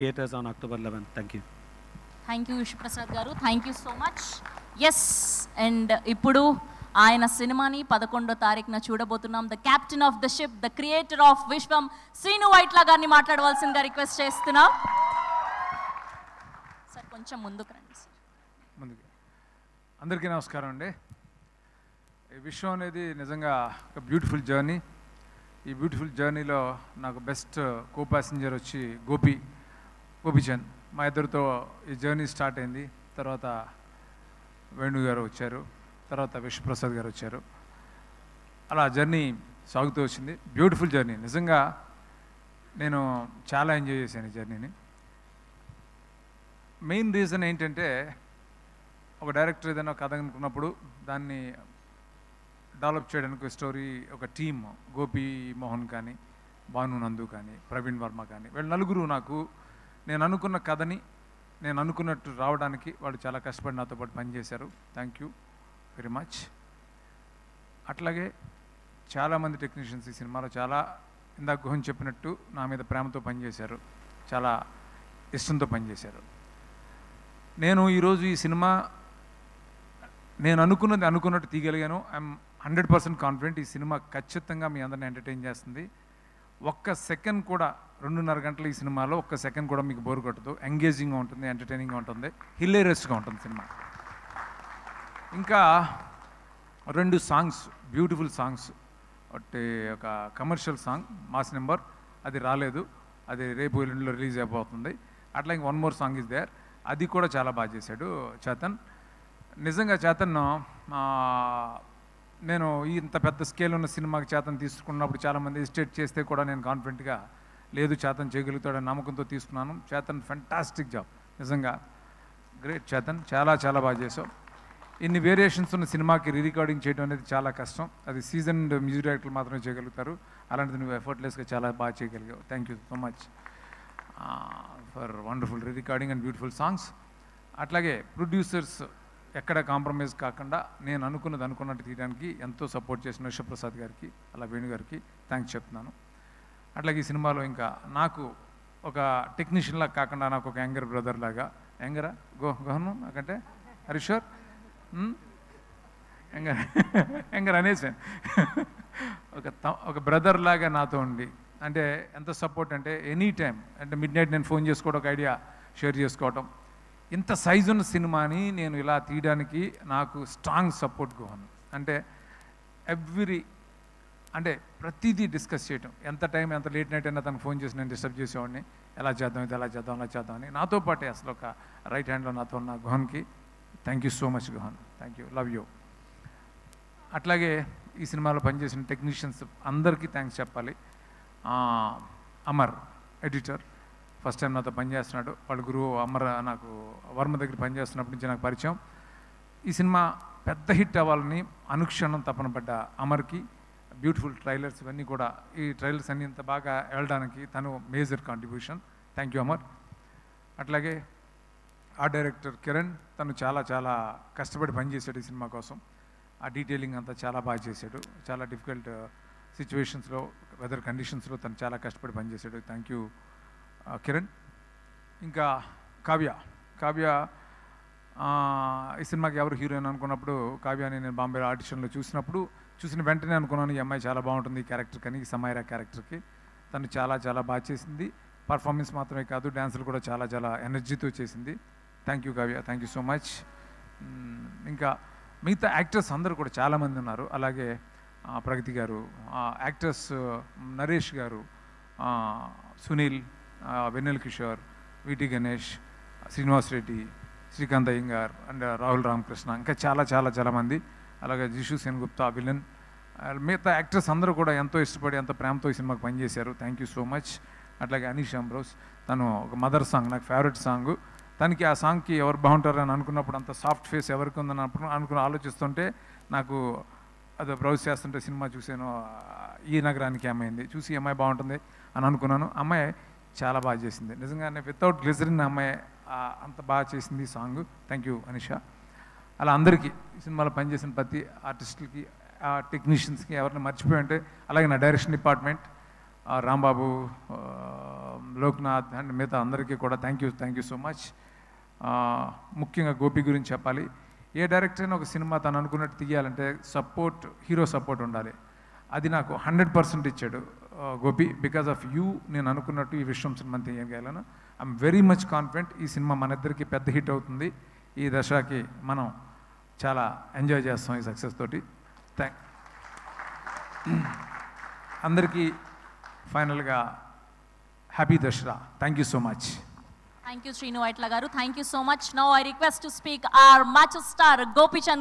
theaters on October 11th. Thank you. Thank you Vishwaprasad garu, thank you so much. Yes, and ఇప్పుడు ఆయన సినిమాని 11వ తారీఖున చూడబోతున్నాం. The captain of the ship, the creator of Viswam, Srinu Vaitla garu మాట్లాడవలసిందిగా request చేస్తున్నాం. సార్ కొంచెం ముందుకు రండి సార్. ముందుకు. అందరికీ నమస్కారం అండి. ఈ విశ్వం అనేది నిజంగా ఒక బ్యూటిఫుల్ జర్నీ. ఈ బ్యూటిఫుల్ జర్నీలో నాకు బెస్ట్ కో ప్యాసింజర్ వచ్చి గోపీచంద్. మా ఇద్దరితో ఈ జర్నీ స్టార్ట్ అయింది. తర్వాత వేణు గారు వచ్చారు, తర్వాత విశ్వప్రసాద్ గారు వచ్చారు. అలా జర్నీ సాగుతూ వచ్చింది. Beautiful journey. నిజంగా నేను చాలా ఎంజాయ్ చేశాను ఈ జర్నీని. మెయిన్ రీజన్ ఏంటంటే, ఒక డైరెక్టర్ ఏదైనా కథ అనుకున్నప్పుడు దాన్ని డెవలప్ చేయడానికి ఒక స్టోరీ, ఒక టీమ్, గోపి మోహన్ కానీ, భాను నందు కానీ, ప్రవీణ్ వర్మ కానీ, వీళ్ళు నలుగురు నాకు నేను అనుకున్న కథని నేను అనుకున్నట్టు రావడానికి వాళ్ళు చాలా కష్టపడి నాతో పాటు పనిచేశారు. Thank you very much. అట్లాగే చాలామంది టెక్నీషియన్స్ ఈ సినిమాలో చాలా, ఇందాక గుహన్ చెప్పినట్టు, నా మీద ప్రేమతో పనిచేశారు, చాలా ఇష్టంతో పనిచేశారు. నేను ఈరోజు ఈ సినిమా నేను అనుకున్నట్టు తీయగలిగాను. I'm 100% confident. ఈ సినిమా ఖచ్చితంగా మీ అందరిని ఎంటర్టైన్ చేస్తుంది. ఒక్క సెకండ్ కూడా, 2.5 గంటలు ఈ సినిమాలో ఒక్క సెకండ్ కూడా మీకు బోర్ కొట్టదు. ఎంగేజింగ్గా ఉంటుంది, ఎంటర్టైనింగ్గా ఉంటుంది, హిలేరియస్గా ఉంటుంది సినిమా. ఇంకా 2 సాంగ్స్, బ్యూటిఫుల్ సాంగ్స్. ఒకటి ఒక కమర్షియల్ సాంగ్, మాస్ నెంబర్, అది రాలేదు, అది రేపు ఎల్లుండిలో రిలీజ్ అయిపోతుంది. అట్లా ఇంక 1 మోర్ సాంగ్ ఇస్ దేర్, అది కూడా చాలా బాగా చేశాడు చేతన్. నిజంగా చేతన్, నేను ఇంత పెద్ద స్కేల్ ఉన్న సినిమాకి చేతన్ తీసుకున్నప్పుడు చాలామంది ఎస్టేట్ చేస్తే కూడా నేను కాన్ఫిడెంట్గా లేదు చేతన్ చేయగలుగుతాడని నమ్మకంతో తీసుకున్నాను. చేతన్ ఫెంటాస్టిక్ జాబ్, నిజంగా గ్రేట్ చేతన్, చాలా చాలా బాగా చేసావు. ఇన్ని వేరియేషన్స్ ఉన్న సినిమాకి రికార్డింగ్ చేయడం అనేది చాలా కష్టం. అది సీజన్డ్ మ్యూజిక్ డైరెక్టర్లు మాత్రమే చేయగలుగుతారు. అలాంటిది నువ్వు ఎఫర్ట్లెస్గా చాలా బాగా చేయగలిగావు. Thank you so much for wonderful recording and beautiful songs. అట్లాగే ప్రొడ్యూసర్స్ ఎక్కడ కాంప్రమైజ్ కాకుండా నేను అనుకున్నట్టు తీయడానికి ఎంతో సపోర్ట్ చేసిన విశ్వప్రసాద్ గారికి, అలా వేణు గారికి థ్యాంక్స్ చెప్తున్నాను. అట్లాగే ఈ సినిమాలో ఇంకా నాకు ఒక టెక్నీషియన్ లాగా కాకుండా నాకు ఒక యంగర్ బ్రదర్ లాగా, యంగరా గోహను నాకంటే హరీశ్వర్ యంగర్ అనేసాను, ఒక బ్రదర్ లాగా నాతో ఉండి, అంటే ఎంత సపోర్ట్ అంటే ఎనీ టైం, అంటే మిడ్ నైట్ నేను ఫోన్ చేసుకోవడం, ఒక ఐడియా షేర్ చేసుకోవటం. ఇంత సైజు ఉన్న సినిమాని నేను ఇలా తీయడానికి నాకు స్ట్రాంగ్ సపోర్ట్ గోహన్. అంటే అంటే ప్రతిదీ డిస్కస్ చేయటం, ఎంత టైం, ఎంత లేట్ నైట్ అయినా తనకు ఫోన్ చేసి నేను డిస్టర్బ్ చేసేవాడిని, ఎలా చేద్దాం, ఇది ఎలా చేద్దాం, అలా చేద్దామని. నాతో పాటే అసలు ఒక రైట్ హ్యాండ్లో నాతో ఉన్న గోహన్కి thank you so much Gohan, thank you, love you. అట్లాగే ఈ సినిమాలో పనిచేసిన టెక్నీషియన్స్ అందరికీ థ్యాంక్స్ చెప్పాలి. అమర్ ఎడిటర్ ఫస్ట్ టైం నాతో పనిచేస్తున్నాడు. వాళ్ళ గురువు అమర్ నాకు వర్మ దగ్గర పనిచేస్తున్నప్పటి నుంచి నాకు పరిచయం. ఈ సినిమా పెద్ద హిట్ అవ్వాలని అనుక్షణం తపన పడ్డ అమర్కి బ్యూటిఫుల్ ట్రైలర్స్ ఇవన్నీ కూడా, ఈ ట్రైలర్స్ అన్నీ ఇంత బాగా వెళ్ళడానికి తను major contribution. Thank you Amar. అట్లాగే ఆ డైరెక్టర్ కిరణ్, తను చాలా చాలా కష్టపడి పనిచేశాడు ఈ సినిమా కోసం. ఆ డీటెయిలింగ్ అంతా చాలా బాగా చేశాడు. చాలా డిఫికల్ట్ సిచ్యువేషన్స్లో, వెదర్ కండిషన్స్లో తను చాలా కష్టపడి పనిచేశాడు. Thank you Kiran. ఇంకా కావ్య ఈ సినిమాకి ఎవరు హీరోయిన్ అనుకున్నప్పుడు కావ్యాని నేను బాంబే ఆడిషన్లో చూసిన వెంటనే అనుకున్నాను, ఈ అమ్మాయి చాలా బాగుంటుంది ఈ క్యారెక్టర్ కానీ, ఈ సమైరా క్యారెక్టర్కి. తను చాలా చాలా బాగా చేసింది. పర్ఫార్మెన్స్ మాత్రమే కాదు, డ్యాన్సులు కూడా చాలా చాలా ఎనర్జీతో చేసింది. Thank you Kavya, thank you so much. ఇంకా మిగతా యాక్టర్స్ అందరూ కూడా చాలామంది ఉన్నారు. అలాగే ప్రగతి గారు, యాక్టర్స్ నరేష్ గారు, సునీల్, వెన్నెల కిషోర్, విటి గణేష్, శ్రీనివాస్ రెడ్డి, శ్రీకాంత్ అయ్యంగార్ అండ్ రాహుల్ రామకృష్ణ, ఇంకా చాలా చాలా చాలామంది. అలాగే జిషు సెన్గుప్తా విలన్, మిగతా యాక్టర్స్ అందరూ కూడా ఎంతో ఇష్టపడి, ఎంతో ప్రేమతో ఈ సినిమాకి పనిచేశారు. Thank you so much. అట్లాగే అనీష్ అంబ్రోస్, తను ఒక మదర్ సాంగ్, నాకు ఫేవరెట్ సాంగ్. తనకి ఆ సాంగ్కి ఎవరు బాగుంటారు అని అనుకున్నప్పుడు, అంత సాఫ్ట్ ఫేస్ ఎవరికి ఉందని ఆలోచిస్తుంటే, నాకు అది బ్రౌజ్ చేస్తుంటే సినిమా చూసాను, ఈ నగరానికి ఏమైంది చూసి అమ్మాయి బాగుంటుంది అని అనుకున్నాను. అమ్మాయి చాలా బాగా చేసింది నిజంగానే, వితౌట్ గ్లిజరిన్ అమ్మాయి అంత బాగా చేసింది ఈ సాంగ్. Thank you Anisha. అలా అందరికీ ఈ సినిమాలో పనిచేసిన ప్రతి ఆర్టిస్టులకి, టెక్నీషియన్స్కి ఎవరిని మర్చిపోయి ఉంటే, అలాగే నా direction department, Rambabu, Loknath and మిగతా అందరికీ కూడా థ్యాంక్ యూ సో మచ్. ముఖ్యంగా గోపి గురించి చెప్పాలి. ఏ డైరెక్టర్ అయినా ఒక సినిమా తను అనుకున్నట్టు తీయాలంటే హీరో సపోర్ట్ ఉండాలి. అది నాకు 100% ఇచ్చాడు గోపి. బికాస్ ఆఫ్ యూ నేను అనుకున్నట్టు ఈ విశ్వం సినిమా తీయగలను. ఐఎమ్ వెరీ మచ్ కాన్ఫిడెంట్ ఈ సినిమా మన ఇద్దరికి పెద్ద హిట్ అవుతుంది. ఈ దశకి మనం చాలా ఎంజాయ్ చేస్తాం ఈ సక్సెస్ తోటి. అందరికీ ఫైనల్గా happy Dasara. Thank you so much. Thank you, Srinu Vaitla garu. Thank you so much. Now I request to speak our macho star, Gopi Chandra.